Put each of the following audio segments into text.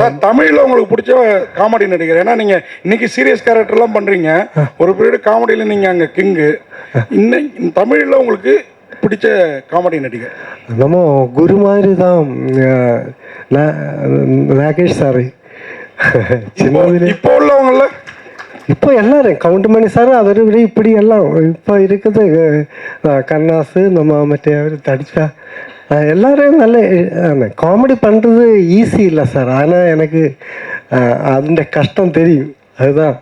Sir தமிழில் உங்களுக்கு பிடிச்ச காமெடி நடிகர்? ஏன்னா நீங்கள் இன்னைக்கு சீரியஸ் கேரக்டர்லாம் பண்ணுறீங்க, ஒரு பீரியட் காமெடியில் நீங்கள் அங்கே கிங்கு. இன்னைக்கு தமிழில் உங்களுக்கு பிடிச்ச காமெடி நடிகர்? நம்ம குரு மாதிரி தான் ராகேஷ் சார். இப்போ உள்ளவங்கள இப்போ எல்லாரும் கவுண்டமணி சார் அதை விட இப்படி எல்லாம் இப்போ இருக்குது. கண்ணாசு நம்ம மற்ற தடிச்சா எல்லாரும் நல்ல காமெடி பண்ணுறது ஈஸி இல்லை சார். ஆனால் எனக்கு அந்த கஷ்டம் தெரியும். அதுதான்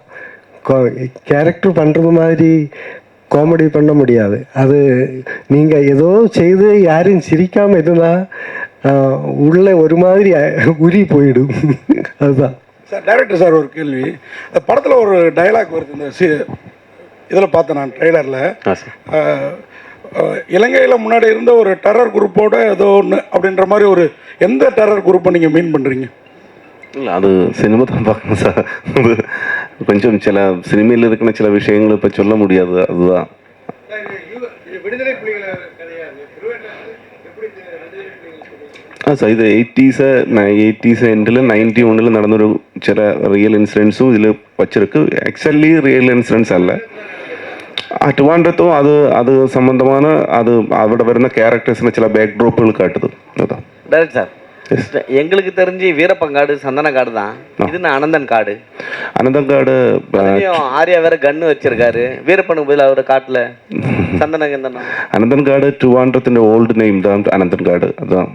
கேரக்டர் பண்ணுறது மாதிரி காமெடி பண்ண முடியாது. அது நீங்கள் ஏதோ செய்து யாரும் சிரிக்காமல் இருந்தால் உள்ளே ஒரு மாதிரி உரி போயிடும். அதுதான் சார். டைரக்டர் சார், ஒரு கேள்வி. அந்த படத்தில் ஒரு டைலாக் வருது, இந்த இதில் பார்த்தேன் நான் ட்ரெய்லரில். இலங்கையில் முன்னாடி இருந்த ஒரு டெரர் குரூப்போட ஏதோ ஒன்று அப்படின்ற மாதிரி ஒரு எந்த டெரர் குரூப்பை நீங்கள் மீன் பண்ணுறீங்க? இல்லை, அது சினிமா தான் பார்க்கணும் சார். அது கொஞ்சம் சில சினிமையில் இருக்கிற சில விஷயங்கள் இப்போ சொல்ல முடியாது. அதுதான் சார். இது 80s எண்டில் 91 நடந்த ஒரு சில ரியல் இன்சிடென்ட்ஸும் இதில் வச்சிருக்கு. ஆக்சுவலி ரியல் இன்சிடென்ட்ஸ் அல்ல. ட்ரிவாண்ட்ரத்தும் அது சம்பந்தமான அது அவட வருന്ന கேரக்டர்ஸ்னு சில பேக்ட்ராப்புகள் காட்டுது. அதுதான் டேரக்ட் சார். எங்களுக்கு தெரிஞ்சு வீரப்பங்காடு சந்தன காடு தான். இது அனந்தன் காடு. அனந்தன் காடு ஆர்யா வேற கன்னு வச்சிருக்காரு. வீரப்பனுக்கு பதில் அவரு காட்டுல சந்தன கந்தனம். அனந்தன் காடு ட்ரிவாண்ட்ரத்தின் ஓல்டு நேம் தான் அனந்தன் காடு. அதுதான்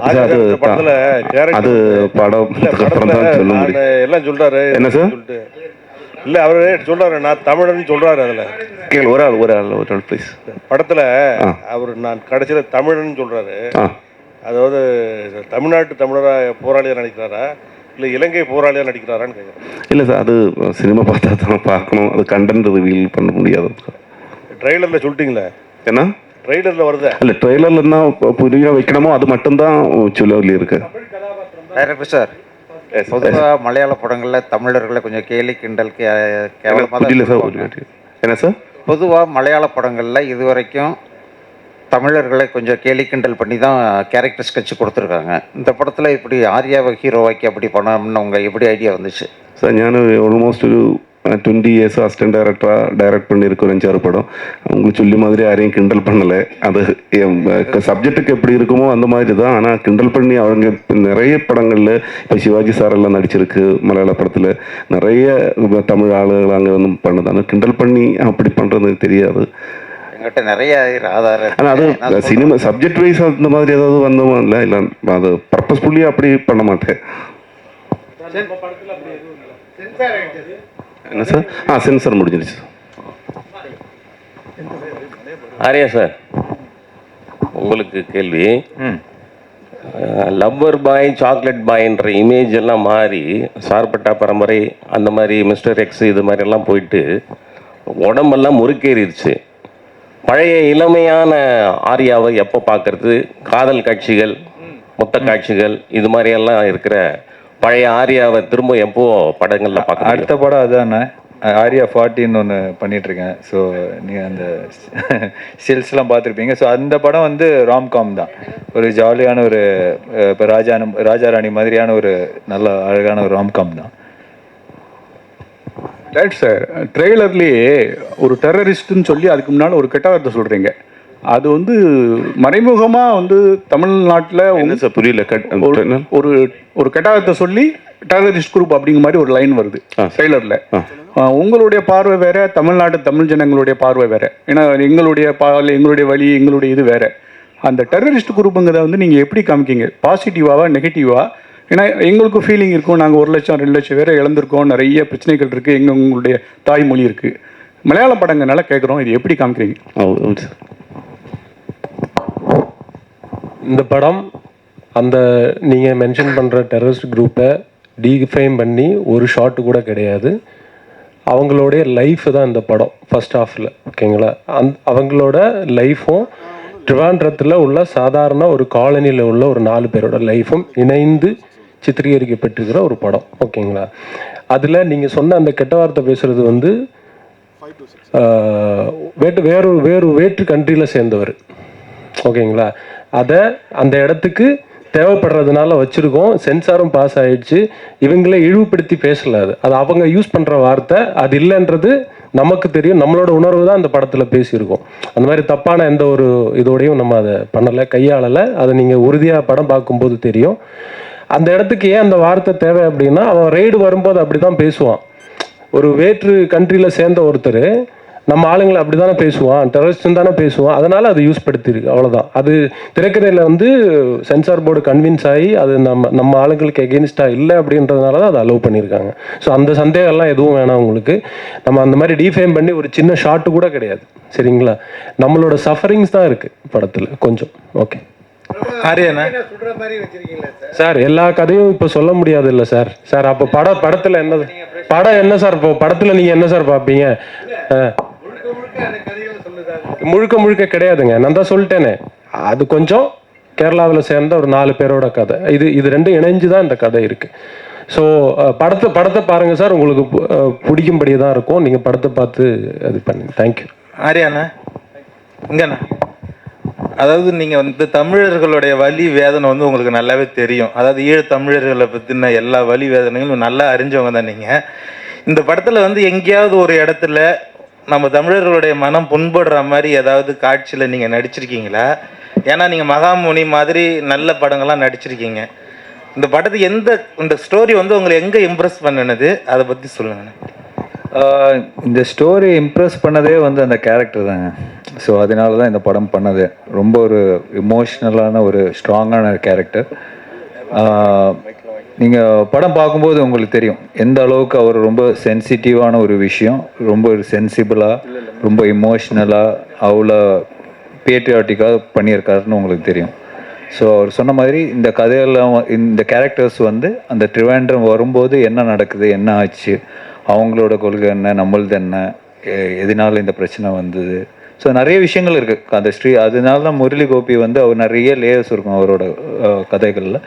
அது படம் சொல்ல முடியும். எல்லாம் சொல்றாரு. என்ன சார்? இல்ல அவரு சொல்றாரு, நான் தமிழன் சொல்றாரு. அதுல கேள் ஒரு ஆள் ப்ளீஸ். படத்துல அவர் நான் கடைசியில தமிழன் சொல்றாரு. அதாவது தமிழ்நாட்டு தமிழரா போராளியா நடிக்கிறாரா இல்லை இலங்கை போராளியா நடிக்கிறாரான்னு கேட்குறேன். இல்லை சார், அது சினிமா பார்த்தா தான் பார்க்கணும். அது கண்டென்ட் ரிவீல் பண்ண முடியாது. ட்ரெய்லர்ல சொல்லிட்டீங்களே? ஏன்னா ட்ரெய்லர்ல வருது. இல்லை, ட்ரெய்லர்ல என்ன புரிய வைக்கணுமோ அது மட்டும்தான் சொல்லி இருக்கு. டைரக்டர் சார், பொதுவாக மலையாள படங்களில் தமிழர்களை கொஞ்சம் கேலி கிண்டல் புரியல சார். என்ன சார்? பொதுவாக மலையாள படங்களில் இதுவரைக்கும் தமிழர்களை கொஞ்சம் கேலி கிண்டல் பண்ணி தான் கேரக்டர் ஸ்கெட்ச் கொடுத்துருக்காங்க. இந்த படத்தில் இப்படி ஆர்யாவை ஹீரோவாக்கி அப்படி பண்ணணும்னு உங்கள் எப்படி ஐடியா வந்துச்சு சார்? ഞാൻ ഓൾമോസ്റ്റ് ഒരു 20 years அசிஸ்டன்ட் டைரக்டராக டைரக்ட் பண்ணியிருக்கோம் 5-6 படம். உங்களுக்கு சொல்லி மாதிரி யாரையும் கிண்டல் பண்ணலை. அது சப்ஜெக்ட்டுக்கு எப்படி இருக்குமோ அந்த மாதிரி தான். ஆனால் கிண்டல் பண்ணி அவங்க நிறைய படங்களில் இப்போ சிவாஜி சார் எல்லாம் நடிச்சிருக்கு மலையாள படத்தில். நிறைய தமிழ் ஆளுகள் அங்கே வந்து பண்ணுது. ஆனால் கிண்டல் பண்ணி அப்படி பண்ணுறது தெரியாது. எங்கிட்ட நிறைய ஆதாரம். ஆனால் அது சினிமா சப்ஜெக்ட் வைஸ் அந்த மாதிரி ஏதாவது வந்தோமா இல்லை இல்லை அது பர்பஸ்ஃபுல்லி அப்படி பண்ண மாட்டேன். என்ன சார்? சென்சார் முடிஞ்சிருச்சு. ஆரியா சார், உங்களுக்கு கேள்வி. லவ்வர் பாய் சாக்லேட் பாய்ன்ற இமேஜ் எல்லாம் மாறி சார்பட்டா பரம்பரை அந்த மாதிரி மிஸ்டர் எக்ஸ் இது மாதிரிலாம் போயிட்டு உடம்பெல்லாம் முறுக்கேறிடுச்சு. பழைய இளமையான ஆர்யாவை எப்போ பார்க்கறது? காதல் காட்சிகள், மொத்த காட்சிகள் இது மாதிரியெல்லாம் இருக்கிற பழைய ஆர்யாவை திரும்ப எப்போ படங்கள்ல பார்க்க? அடுத்த படம் அதுதானே, ஆர்யா 40ன்னு ஒன்று பண்ணிகிட்ருக்கேன். ஸோ நீங்கள் அந்த ஸ்டில்ஸ்லாம் பார்த்துருப்பீங்க. ஸோ அந்த படம் வந்து ராம்காம் தான். ஒரு ஜாலியான ஒரு இப்போ ராஜா ராணி மாதிரியான ஒரு நல்ல அழகான ஒரு ராம்காம் தான். Right sir. ட்ரெய்லர்லேயே ஒரு டெரரிஸ்ட்டுன்னு சொல்லி அதுக்கு முன்னால் ஒரு கெட்ட வார்த்தை சொல்கிறீங்க. அது வந்து மறைமுகமாக வந்து தமிழ்நாட்டில் புரியல. ஒரு ஒரு கெட்ட வார்த்தை சொல்லி டெரரிஸ்ட் குரூப் அப்படிங்கிற மாதிரி ஒரு லைன் வருது ட்ரெய்லரில். உங்களுடைய பார்வை வேற, தமிழ்நாட்டு தமிழ் ஜனங்களுடைய பார்வை வேற. ஏன்னா எங்களுடைய வழி, எங்களுடைய இது வேற. அந்த டெரரிஸ்ட் குரூப்புங்கிறத வந்து நீங்கள் எப்படி காமிக்கிங்க? பாசிட்டிவாவா நெகட்டிவா? ஏன்னா எங்களுக்கு ஃபீலிங் இருக்கும், நாங்கள் 1 லட்சம் 2 லட்சம் பேரை இழந்திருக்கோம், நிறைய பிரச்சனைகள் இருக்குது, உங்களுடைய தாய்மொழி இருக்குது. மலையாள படங்கள்னால கேட்குறோம், இது எப்படி காமிக்கிறீங்க? இந்த படம் அந்த நீங்கள் மென்ஷன் பண்ணுற டெரரிஸ்ட் குரூப்பை டீஃபைம் பண்ணி ஒரு ஷாட்டு கூட கிடையாது. அவங்களுடைய லைஃப் தான் இந்த படம் ஃபர்ஸ்ட் ஹாஃபில். ஓகேங்களா? அவங்களோட லைஃப்பும் ட்ரிவாண்ட்ரத்தில் உள்ள சாதாரண ஒரு காலனியில் உள்ள ஒரு 4 பேரோட லைஃப்பும் இணைந்து சித்திரீகரிக்கப்பட்டிருக்கிற ஒரு படம். ஓகேங்களா? அதில் நீங்கள் சொன்ன அந்த கெட்ட வார்த்தை பேசுகிறது வந்து வேற்று கண்ட்ரியில் சேர்ந்தவர். ஓகேங்களா, அதை அந்த இடத்துக்கு தேவைப்படுறதுனால வச்சுருக்கோம். சென்சாரும் பாஸ் ஆகிடுச்சு. இவங்களே இழிவுபடுத்தி பேசல. அது அவங்க யூஸ் பண்ணுற வார்த்தை, அது இல்லைன்றது நமக்கு தெரியும். நம்மளோட உணர்வு தான் அந்த படத்தில் பேசியிருக்கோம். அந்த மாதிரி தப்பான எந்த ஒரு இதோடையும் நம்ம அதை பண்ணலை, கையாளலை. அதை நீங்கள் உறுதியாக படம் பார்க்கும்போது தெரியும். அந்த இடத்துக்கு ஏன் அந்த வார்த்தை தேவை அப்படின்னா, அவன் ரெய்டு வரும்போது அப்படி தான் பேசுவான். ஒரு வேற்று கண்ட்ரியில் சேர்ந்த ஒருத்தர் நம்ம ஆளுங்களை அப்படி தானே பேசுவான், டெரரிஸ்ட்னு தானே பேசுவான். அதனால் அது யூஸ் படுத்திருக்கு, அவ்வளோதான். அது திரைக்கதையில் சென்சார் போர்டு கன்வின்ஸ் ஆகி அது நம்ம ஆளுங்களுக்கு எகெயின்ஸ்டாக இல்லை அப்படின்றதுனால தான் அதை அலோவ் பண்ணியிருக்காங்க. ஸோ அந்த சந்தேகம்லாம் எதுவும் வேணாம் உங்களுக்கு. நம்ம அந்த மாதிரி டிஃபைம் பண்ணி ஒரு சின்ன ஷார்ட்டு கூட கிடையாது, சரிங்களா? நம்மளோட சஃபரிங்ஸ் தான் இருக்குது படத்தில் கொஞ்சம். ஓகே சார், எல்லா கதையும் இப்போ சொல்ல முடியாது இல்லை சார். சார் அப்போ படத்தில் படம் என்ன சார்? இப்போ படத்தில் நீங்கள் என்ன சார் பார்ப்பீங்க? முழுக்க கிடையாதுங்க, நான் தான் சொல்லிட்டேனே. அது கொஞ்சம் கேரளாவில் சேர்ந்த ஒரு 4 பேரோட கதை. இது ரெண்டும் இணைஞ்சு தான் இந்த கதை இருக்கு. ஸோ படத்தை பாருங்க சார், உங்களுக்கு பிடிக்கும்படியே தான் இருக்கும். நீங்கள் படத்தை பார்த்து அது பண்ணுங்க. தேங்க்யூ. ஆரியாண்ணா இங்கண்ணா, அதாவது நீங்கள் தமிழர்களுடைய வலி வேதனை உங்களுக்கு நல்லாவே தெரியும். அதாவது ஈழத்தமிழர்களை பற்றின எல்லா வலி வேதனைகளும் நல்லா அறிஞ்சவங்க தான் நீங்கள். இந்த படத்தில் எங்கேயாவது ஒரு இடத்துல நம்ம தமிழர்களுடைய மனம் புண்படுற மாதிரி ஏதாவது காட்சியில் நீங்கள் நடிச்சிருக்கீங்களா? ஏன்னா நீங்கள் மகாமுனி மாதிரி நல்ல படங்கள்லாம் நடிச்சிருக்கீங்க. இந்த படத்துக்கு இந்த ஸ்டோரி உங்களை எங்கே இம்ப்ரெஸ் பண்ணினது, அதை பற்றி சொல்லுங்கண்ணா. இந்த ஸ்டோரி இம்ப்ரெஸ் பண்ணதே அந்த கேரக்டர் தாங்க. ஸோ அதனால தான் இந்த படம் பண்ணது. ரொம்ப ஒரு இமோஷ்னலான ஒரு ஸ்ட்ராங்கான கேரக்டர். நீங்கள் படம் பார்க்கும்போது உங்களுக்கு தெரியும் எந்த அளவுக்கு அவர் ரொம்ப சென்சிட்டிவான ஒரு விஷயம், ரொம்ப ஒரு சென்சிபிளாக, ரொம்ப இமோஷ்னலாக, அவ்வளோ பேட்ரியாட்டிக்காக பண்ணியிருக்காருன்னு உங்களுக்கு தெரியும். ஸோ அவர் சொன்ன மாதிரி இந்த கதையெல்லாம் இந்த கேரக்டர்ஸ் அந்த ட்ரிவாண்ட்ரம் வரும்போது என்ன நடக்குது, என்ன ஆச்சு, அவங்களோட கொள்கை என்ன, நம்மளது என்ன, எதனால இந்த பிரச்சனை வந்தது. ஸோ நிறைய விஷயங்கள் இருக்குது அந்த அதனால தான் முரளி கோபி அவர் நிறைய லேயர்ஸ் இருக்கும் அவரோட கதைகளில்.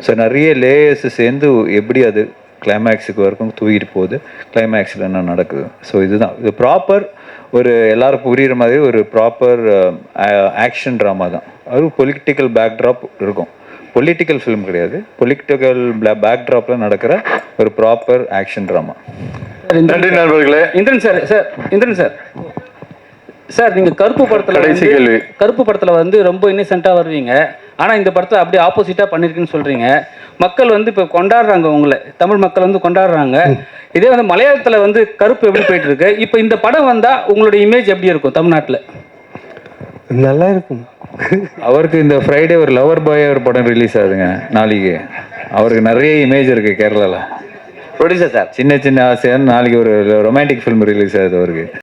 ஸோ நிறைய லேயர்ஸ் சேர்ந்து எப்படி அது கிளைமேக்ஸுக்கு வரைக்கும் தூக்கிட்டு போகுது, கிளைமேக்ஸில் என்ன நடக்குது. ஸோ இது ப்ராப்பர் ஒரு எல்லாருக்கும் புரிகிற மாதிரி ஒரு ப்ராப்பர் ஆக்ஷன் ட்ராமா தான். அது பொலிட்டிக்கல் பேக்ட்ராப் இருக்கும். பொலிட்டிக்கல் ஃபிலிம் கிடையாது, பொலிட்டிக்கல் பேக்ட்ராப்பில் நடக்கிற ஒரு ப்ராப்பர் ஆக்ஷன் ட்ராமா. நன்றி நண்பர்களே. இந்திரன் சார் நீங்கள் கருப்பு படத்தில் ரொம்ப இன்னசென்ட்டாக வருவீங்க. ஆனால் இந்த படத்தை அப்படியே ஆப்போசிட்டாக பண்ணியிருக்குன்னு சொல்கிறீங்க. மக்கள் இப்போ கொண்டாடுறாங்க, உங்களை தமிழ் மக்கள் கொண்டாடுறாங்க. இதே மலையாளத்தில் கருப்பு எப்படி போயிட்டு இருக்கு. இப்போ இந்த படம் வந்தால் உங்களுடைய இமேஜ் எப்படி இருக்கும் தமிழ்நாட்டில்? நல்லா இருக்கும். அவருக்கு இந்த ஃப்ரைடே ஒரு லவர் பாய் ஒரு படம் ரிலீஸ் ஆகுதுங்க நாளைக்கு. அவருக்கு நிறைய இமேஜ் இருக்குது கேரளாவில். ப்ரொடியூசர் சார் சின்ன ஆசையான நாளைக்கு ஒரு ரொமான்டிக் ஃபிலிம் ரிலீஸ் ஆகுது அவருக்கு.